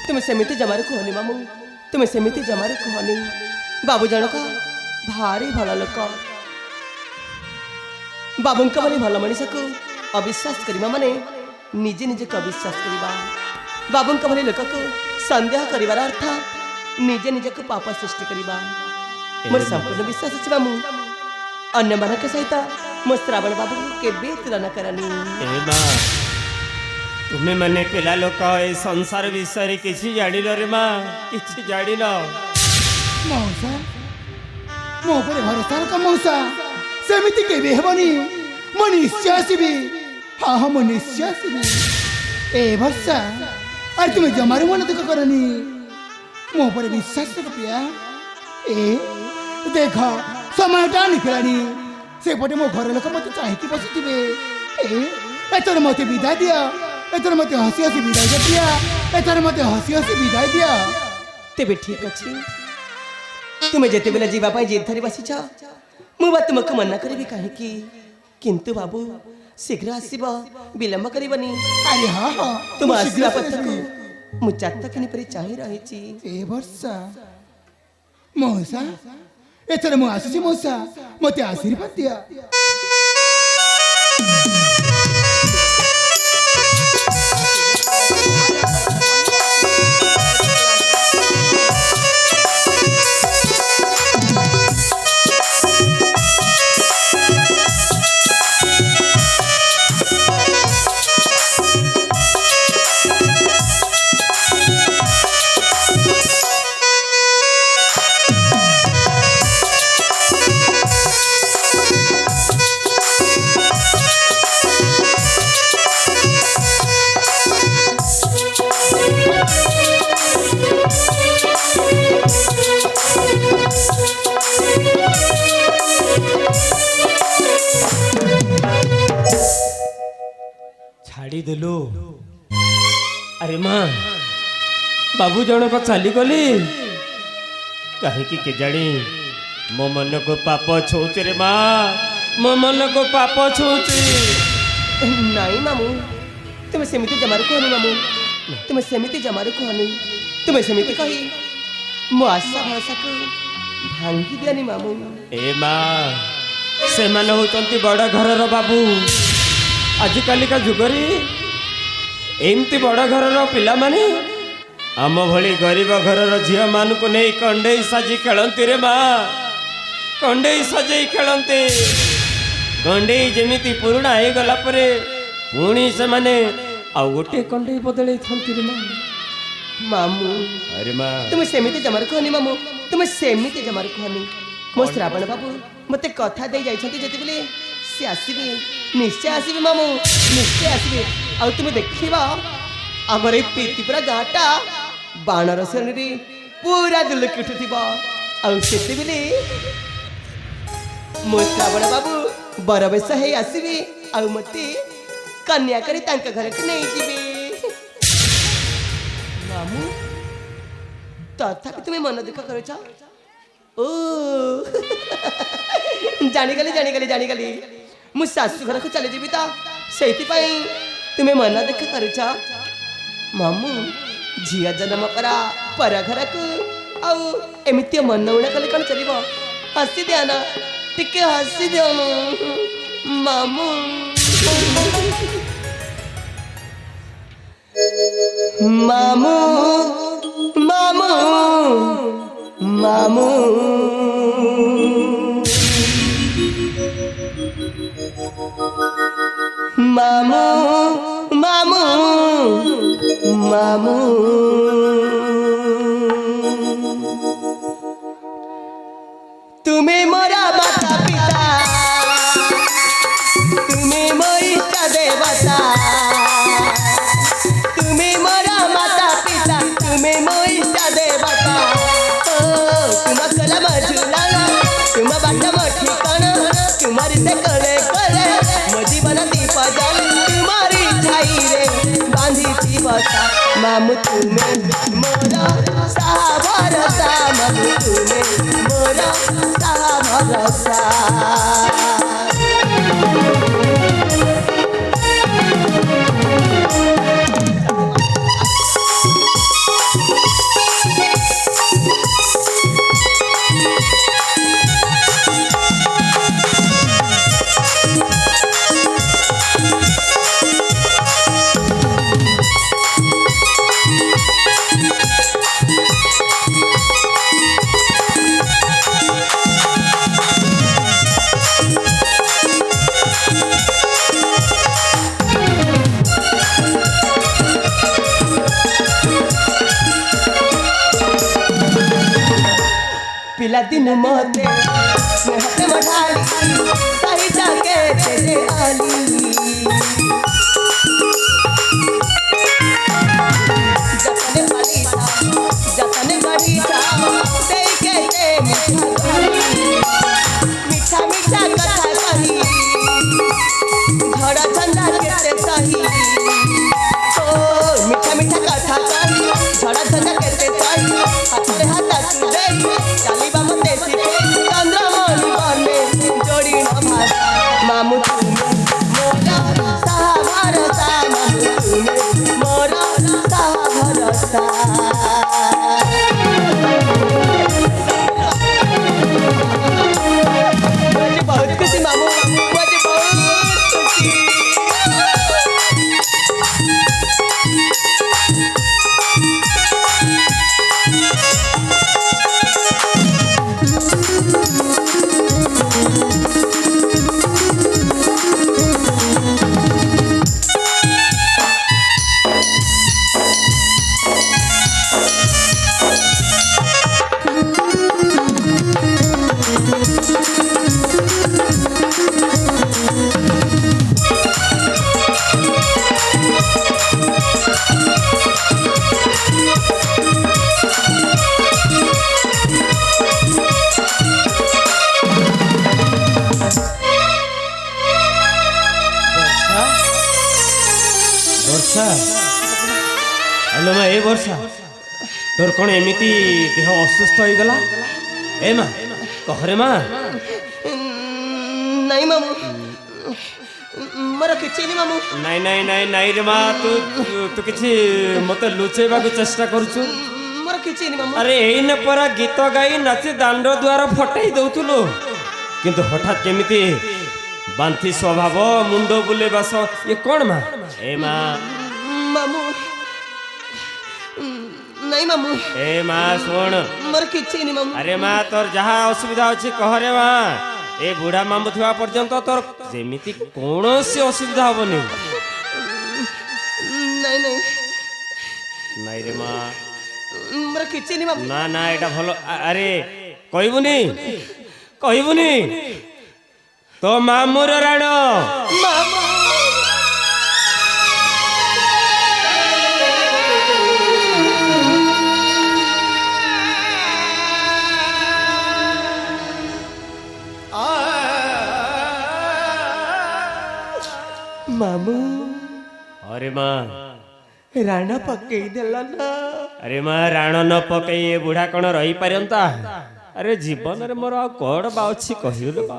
तुम सेमिति जमार कहनी मामू तुम सेमिति जमार कहनी बाबू जनक भारी भल लोक बाबू भली भल मनीष को अविश्वास करवा माने निजे निजे को अविश्वास करवा बाबू भली लोक को संदेह कर अर्थ निजे निजे को पाप सृष्टि करवा मोर संपूर्ण विश्वास अच्छी मामू अन्य मान सहित मो श्रावण बाबू केबे तुलना करनी तुम्हें मैंने पिला लोक ए संसार विषय किसी जान रे माँ किसी जान मौसा मो पर भरोसा रख मौसा सेमिति केबे हेबनी मो निश्चय आसबी हाँ हाँ मो निश्चय आसबी ए वर्षा अरे तुम्हें जमार मन दुख करनी मो पर विश्वास रख पिया ए देख समय टा निकलानी से पटे मो घर लोक मत चाहिए बसुवे एतर मत विदाय दिया एतर मत हसी हसी विदाय दिया एतर मत हसी हसी विदाय दिया तेबे ठीक अच्छी तुम्हें जेते बेला जीवा पाई जिद धरी बसीछ मु बा तुमको मना करी कहीं किंतु बाबू शीघ्र आसीबो विलंब करबनी अरे हाँ हाँ तुम आसीबा पथक मु चात्ता किनी परी चाहि रहिची ए वर्षा मौसा एथर मु आसी मौसा मते आशीर्वाद दिया छाड़ी देलु अरे माँ बाबू जनक चली गली कहीं के जानी मो मन को पाप छूचे रे माँ मो मन को पाप छूचे नहीं मामू तुम्हें सेमिति जमार कहनी मामू तुम्हें सेमिति जमार कहनी तुम्हें सेमिति कही मो आशा भरोसा को भांगी दियानी मामू ए माँ से माने होचंती बड़ घर बाबू आजिकाली का जुगरी एमती बड़ घर पिला माने आम भली गरीब घर झील मान को नहीं कंडेई साजी खेलती रे माँ कंडेई सजे खेलते कंडेई जमीती पुराणा हो गला परे पुणी से माने आउ गोटे कंडेई बदल रे माँ मामू अरे माँ तुम्हें सेमिति जमार कहनी मामू तुम्हें सेमिति जमार कहनी मो श्रावण बाबू मते कथा दे जाइछंती जति बेले से आसीबे निश्चय आसीबे मामू निश्चय आसीबे आ तुम देखिबा हमर ए पीतिपुरा गाटा बाणर सनरी पूरा दुलकी उठुथिबा आ सेते बेले मो श्रावण बाबू बरबेस हे आसीबे आ मते कन्या करी तांका घर के नहीं जीबे मामू तथापि तुम्हें मन दुख करुछ ओ जानी गली मु सासु घर को चली जीवी तो से तुम्हें मन दुख करुछ मामू झिया जन्म करा पर घर को आउ एमती मन उड़ा कले कौन चलो हसी दिया ना टिके हसी दियो मामू मामू मामू मामू मामू मामू मामू तुम्हें मोरा माता पिता तुम्हें मोरी देवता तुम्हें मोरा माता पिता तुम्हें मोरी देवता तुम कलम झुलाना तुम बाट मो ठिकाना तुम्हारी से कले कले मो जीवन दीप जल तुम्हारी छाई रे बांधी जीवता मामू तुम्हें मोरा साहा भरोसा मामू तुम्हें मोरा साहा भरोसा पिला दिन मते स्नेहते मढाली सही जाके तेरे आली जतने पाली था जतने गढ़ी था ते के ते मीठा मीठा कथा कही झड़ा झंडा केते सही ओ मीठा मीठा कथा कही झड़ा झंडा केते सही हाथे हाथ तू देई चालीबा मते सिखे चंद्रमणि बने जोड़ी न भाषा मामू तुमे मोरा साहा भरसा मामू तुमे मोरा साहा भरसा मुझे बहुत खुशी मामू मुझे बहुत खुशी वर्षा हेलो माँ ए वर्षा तोर कौन एमिति देह असुस्थ हो गला ए माँ कहरे माँ नहीं मामू मोर किछि नहीं मामू नहीं नहीं नहीं नहीं रे माँ तू तू किछि मते लुचेबा को चेष्टा करछु मोर किछि नहीं मामू अरे एइने परा गीत गाई नाची दांड द्वार फटाई दउथुलो किंतु हठात केमिति बांथी स्वभाव मुंडो बुले बास ये कौन माँ ए माँ मामू नहीं मामू ए माँ सुन मोर किछि नहीं मामू अरे माँ तोर जहाँ असुविधा अच्छी कहरे माँ ए बुढ़ा मामू थिबा पर्यंत तोर जेमिति कौनसी असुविधा हबनी नहीं नहीं नहीं रे माँ मोर किछि नहीं मामू ना ना एटा भलो अरे कहबुनी तो मामूर राण मामू मामू अरे माँ राणा पकई देला ना अरे माँ राण न पकई ए बुढ़ा कौन रही पारंता अरे जीवन रे मोर कौन बा अच्छी कहले बा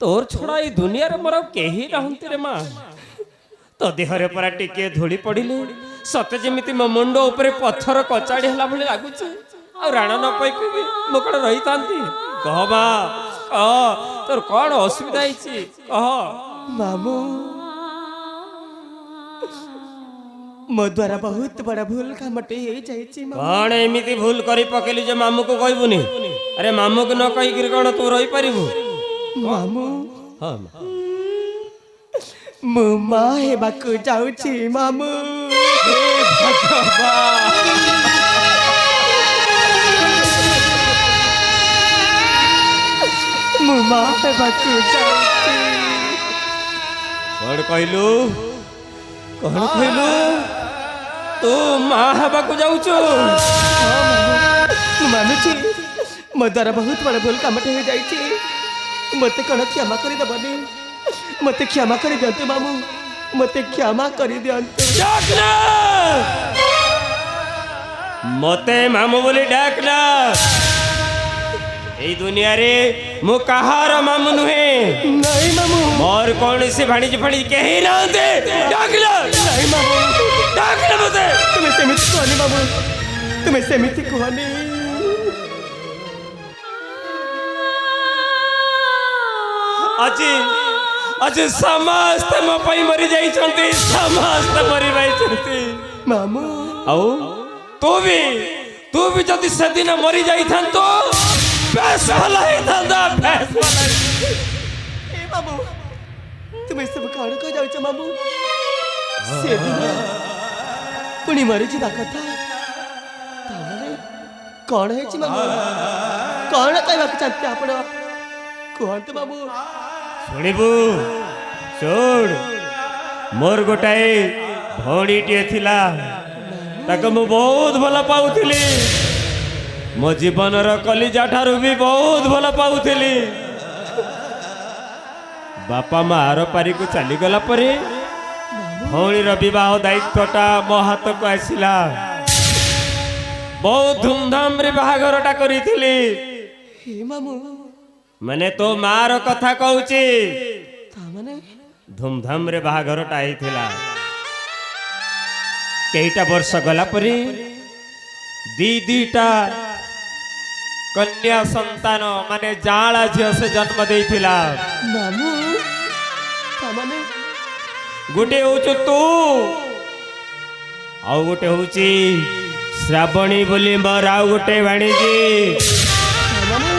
तोर छोड़ा ई दुनिया रे मोर केही रहंती रे माँ तो देहरे परा टिके धूली पड़िले सते जेमिति मो मुंड ऊपर पत्थर कचाड़ी हला भली लागुचे आ राण न पकई भी मो कौन रही तांती कह माँ कह तोर कौन असुविधा हिची कह मामू मो द्वारा बहुत बड़ा भूल कामटे हो जाइछि मामू कौन एमिति भूल करी पकेलु जे मामू को कहबुनी अरे मामू को न कही गिर कौन तू रही पारिबु मामू हां मु मां हेबाकु जाउछि मामू हे भगवान मु मां हेबाकु जाउछि कौन कहलु कौन कहलु तू मां हेबाकु जाउछु मु मानुछि मो द्वारा बहुत बड़ा भूल कामटे हो जाइछि मते कण क्षमा करि दबनी मते क्षमा करि दियंतु मामू मते क्षमा करि दियंतु डाकना मते मामू बोली डाकना ए दुनिया रे मु कहार मामू नुहे नहीं मामू मोर कौन से भाणीजी फाणी केही नांदे डाकला नहीं मामू डाकना मते तुम्हें सेमिति कहनी मामू तुम्हें सेमिति कहनी আজি আজি समस्त मो पई मरी जाई छंती समस्त मरी जाई छंती मामू आउ तू भी जदि सेदिन मरी जाई थान तो बेस भला ही थांदा बेस भला ए मामू तुम्हें सब कौन कह जाउछ मामू से दिन पुणी मरी जिबा कथा तामाने कौन है मामू कौन कहवा चाहते आपण कहते बाबू शुणबू शुण मोर गोटाए भौणीटे थिला ताको मु बहुत भल पाउथिली मो जीवनर कलिजा ठारू भी बहुत भल पाउथिली बापा माँ आर पारी को चली गला परे भौणीर विवाह दायित्वटा मो हाथ को आसिला बहुत धूमधाम रे बाहाघरटा करिथिली हे मामू माने तो मार कथा कहूची ता माने धूमधाम रे बाहाघरटा आइथिला केईटा वर्ष गला परे दीटा कन्या संतान माने जाला झियो से जन्म देइथिला मामू ता माने गोटे होचु तू आउ गोटे होची श्रावणी बोली मोर आउ गोटे वाणिजी ता माने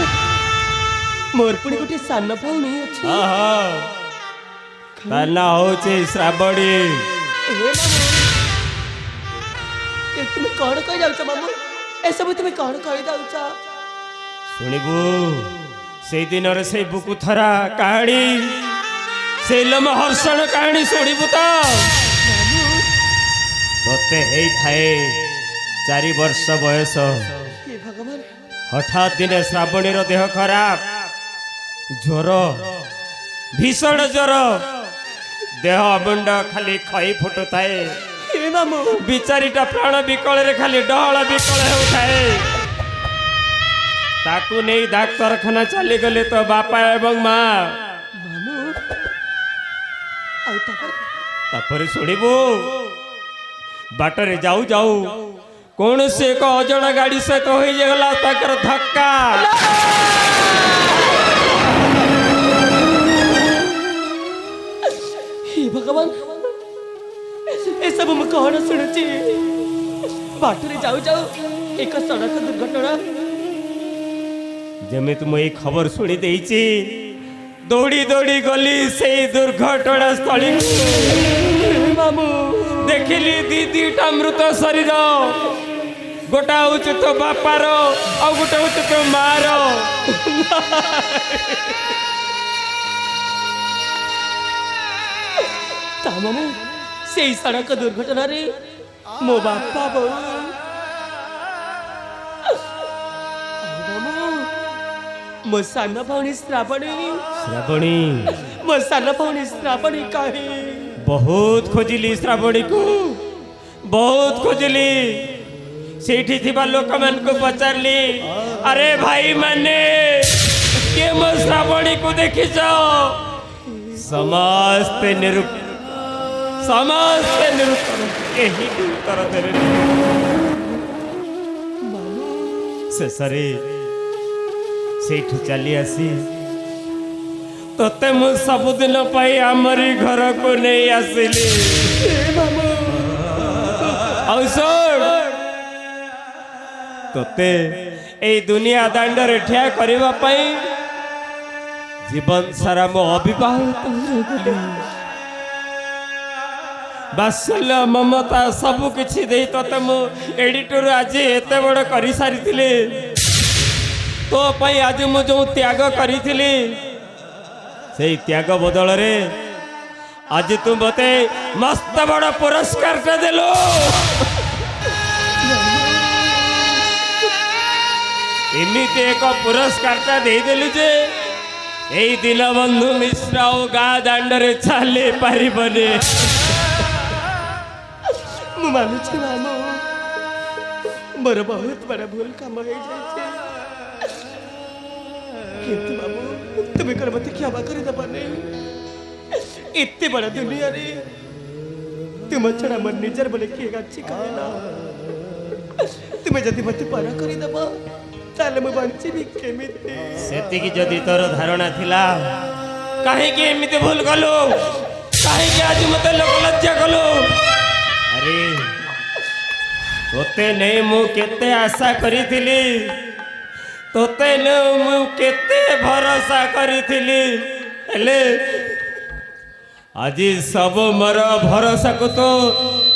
मोर पुणी गोटे सान भौणी अछि ता ना होची श्रावणी हे मामू ए तुम कौन कह जाउछ मामू ए सब तुम कौन कह जाउछ शुणबू से दिन रे से बुकुथरा कहानी से लमहर्षण कहानी शुणबू तो तोते हेई थाए 4 वर्ष बयस हे भगवान हठात दिने श्रावणीर देह खराब ज्वर भीषण ज्वर देह मुंड खाली खई फुटुताए हे मामू बिचारीटा प्राण विकल रे खाली डहळ विकल हेउथाए ताकू नहीं डाक्तरखाना चली गले तो बापा एवं माँ मामू आउ तापर शुणबू बाटरे जाऊ जाऊ कौन से एक अजଣା गाड़ी सहित हो गला ताकर धक्का हे भगवान ए सब मैं कौन सुनुची बाटरे जाऊ जाऊ एक सड़क दुर्घटना जमी तुम ये खबर शुणी देइची दौड़ी दौड़ी गली से दुर्घटना स्थली मामू देखिली दीटा मृत शरीर गोटा हूँ तो बापार आ गोटे हूँ तो मार ता मामू से सड़क दुर्घटना रे मो बापा बो मो सान भौणी श्रावणी मो सान भौणी श्रावणी काहे बहुत खोजिली श्रावणी को बहुत खोजिली सेठी थिबा लोक मन को पचारली अरे भाई माने के मो श्रावणी को देखि जाओ समस्त एही उत्तर देले शेषरे सेठू चली आसी तोते मु सबुदिन पाई आमरी घर को नहीं आसिली तोते ए दुनिया दांडरे ठिया करबा पाई जीवन सारा मो अविवाहित गली बात्सल्य ममता सब किछि दे तोते मु एडिटर आज एते बड़ करि सारिथिले तो पाई आज मु जो त्याग करिथिली से त्याग बदल रे आज तू मते मस्त बड़ पुरस्कार टे देलो एमिते एक पुरस्कार टा दे देलु जे एई दिन बंधु मिश्रा ओ गा दांडरे चाले पारिबने मु मानुछि मामू मोर बहुत बड़ा भूल काम हो जाए किंतु बाबू तुम्हें कर मत क्षमा कर दबाने इतने बड़ा दुनिया रे तुम छड़ा मन निजर बोले किए गाची कहला तुम्हें जदि मत पारा कर दबा ताले मु बंची भी केमिति सेति की जदि तोर धारणा थिला काहे कि एमिते भूल गलो काहे कि आज मते लोक लज्जा गलो अरे तोते नहीं मु केते आशा करिथिली तोते न मु केते भरोसा करिथिली हेले आज सब मोर भरोसा को तो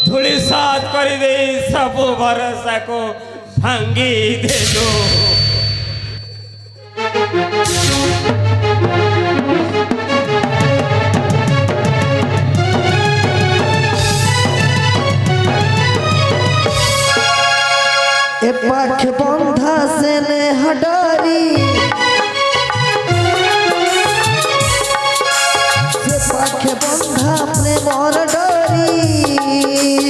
धूली साथ कर दे सब भरोसा को ଭାଙ୍ଗି ଦେଲୁ। ए पाख बंधा से ने हडरी से पाख बंधा प्रेमर डरी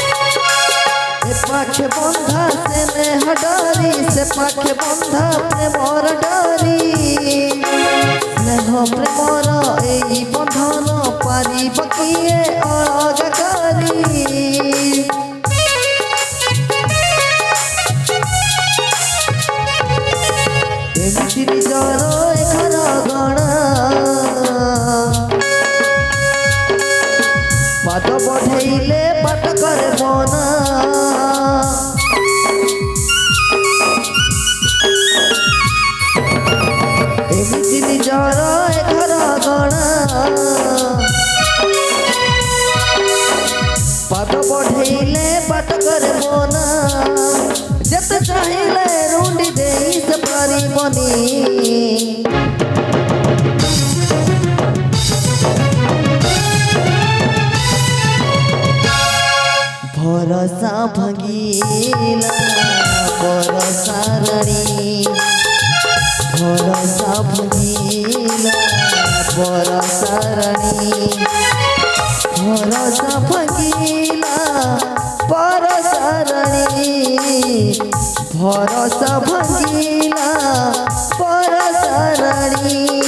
ए पाख बंधा से ने हडरी से पाख बंधा प्रेमर डरी स्नेह प्रेमर एई बंधन पारिब किए अलग करी एमती निजर घर गणा पाद बढ़ेले पाट करे मना एमती निजर घर गणा पाद बढ़ेले पाट करे मना जत चाहिले रुंडी देई से पारिबनी भरोसा भंगीला भरोसा रणी भरोसा भंगीला भरोसा रणी भरोसा भंगीला भरोसा रणी भरोसा भंगीला भरोसा रणी